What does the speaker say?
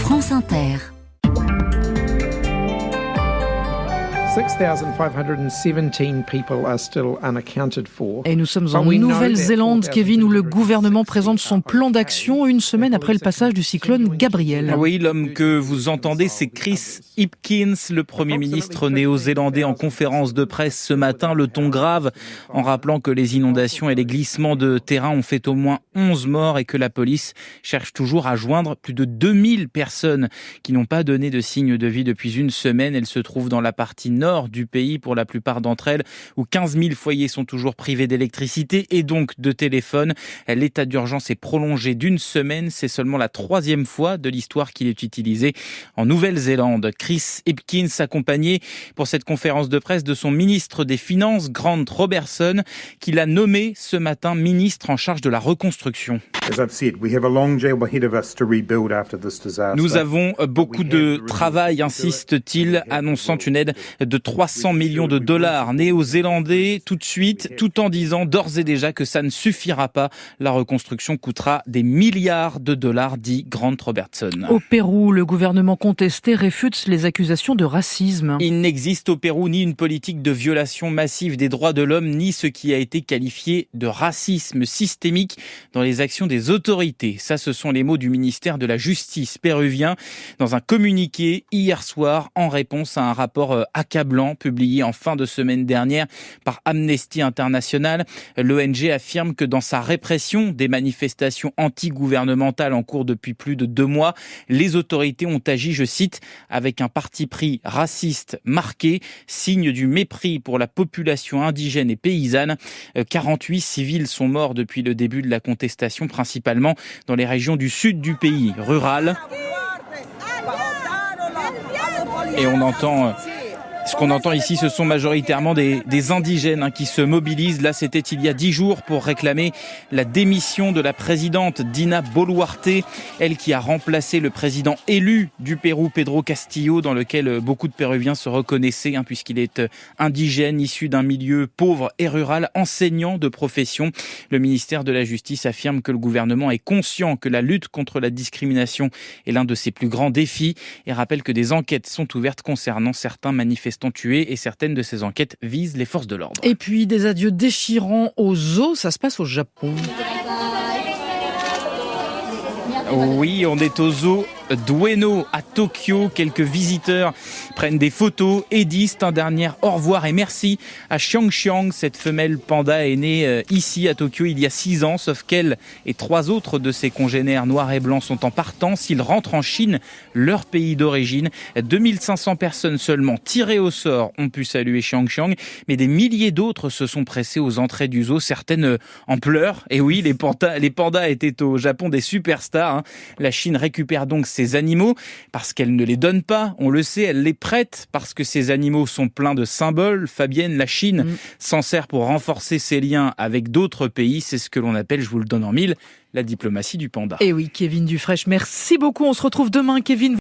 France Inter. 6,517 people are still unaccounted for. Et nous sommes en Nouvelle-Zélande, Kevin, où le gouvernement présente son plan d'action une semaine après le passage du cyclone Gabrielle. Oui, l'homme que vous entendez, c'est Chris Hipkins, le Premier ministre néo-zélandais en conférence de presse ce matin, le ton grave, en rappelant que les inondations et les glissements de terrain ont fait au moins 11 morts et que la police cherche toujours à joindre plus de 2000 personnes qui n'ont pas donné de signe de vie depuis une semaine. Elles se trouvent dans la partie nord du pays pour la plupart d'entre elles, où 15 000 foyers sont toujours privés d'électricité et donc de téléphone. L'état d'urgence est prolongé d'une semaine. C'est seulement la 3e fois de l'histoire qu'il est utilisé en Nouvelle-Zélande. Chris Hipkins accompagné pour cette conférence de presse de son ministre des Finances, Grant Robertson, qu'il a nommé ce matin ministre en charge de la reconstruction. Nous avons beaucoup de travail, insiste-t-il, annonçant une aide de 300 millions de dollars néo-zélandais tout de suite, tout en disant d'ores et déjà que ça ne suffira pas. La reconstruction coûtera des milliards de dollars, dit Grant Robertson. Au Pérou, le gouvernement contesté réfute les accusations de racisme. Il n'existe au Pérou ni une politique de violation massive des droits de l'homme, ni ce qui a été qualifié de racisme systémique dans les actions des autorités. Ça, ce sont les mots du ministère de la Justice péruvien dans un communiqué hier soir en réponse à un rapport accablant publié en fin de semaine dernière par Amnesty International. L'ONG affirme que dans sa répression des manifestations anti-gouvernementales en cours depuis plus de 2 mois, les autorités ont agi, je cite, avec un parti pris raciste marqué, signe du mépris pour la population indigène et paysanne. 48 civils sont morts depuis le début de la contestation, principalement dans les régions du sud du pays, rurales. Et ce qu'on entend ici, ce sont majoritairement des indigènes qui se mobilisent. Là, c'était il y a 10 jours pour réclamer la démission de la présidente Dina Boluarte, elle qui a remplacé le président élu du Pérou, Pedro Castillo, dans lequel beaucoup de Péruviens se reconnaissaient, puisqu'il est indigène, issu d'un milieu pauvre et rural, enseignant de profession. Le ministère de la Justice affirme que le gouvernement est conscient que la lutte contre la discrimination est l'un de ses plus grands défis et rappelle que des enquêtes sont ouvertes concernant certains manifestants tués et certaines de ces enquêtes visent les forces de l'ordre. Et puis des adieux déchirants aux zoos, ça se passe au Japon. Oui, on est au zoo d'Ueno à Tokyo. Quelques visiteurs prennent des photos et disent un dernier au revoir et merci à Xiang Xiang. Cette femelle panda est née ici à Tokyo il y a 6 ans, sauf qu'elle et 3 autres de ses congénères noirs et blancs sont en partance. Ils rentrent en Chine, leur pays d'origine. 2500 personnes seulement tirées au sort ont pu saluer Xiang Xiang, mais des milliers d'autres se sont pressées aux entrées du zoo, certaines en pleurs. Et oui, les pandas étaient au Japon des superstars. La Chine récupère donc ces animaux parce qu'elle ne les donne pas, on le sait, elle les prête parce que ces animaux sont pleins de symboles. Fabienne, la Chine s'en sert pour renforcer ses liens avec d'autres pays. C'est ce que l'on appelle, je vous le donne en mille, la diplomatie du panda. Et oui, Kevin Dufraîche, merci beaucoup. On se retrouve demain, Kevin.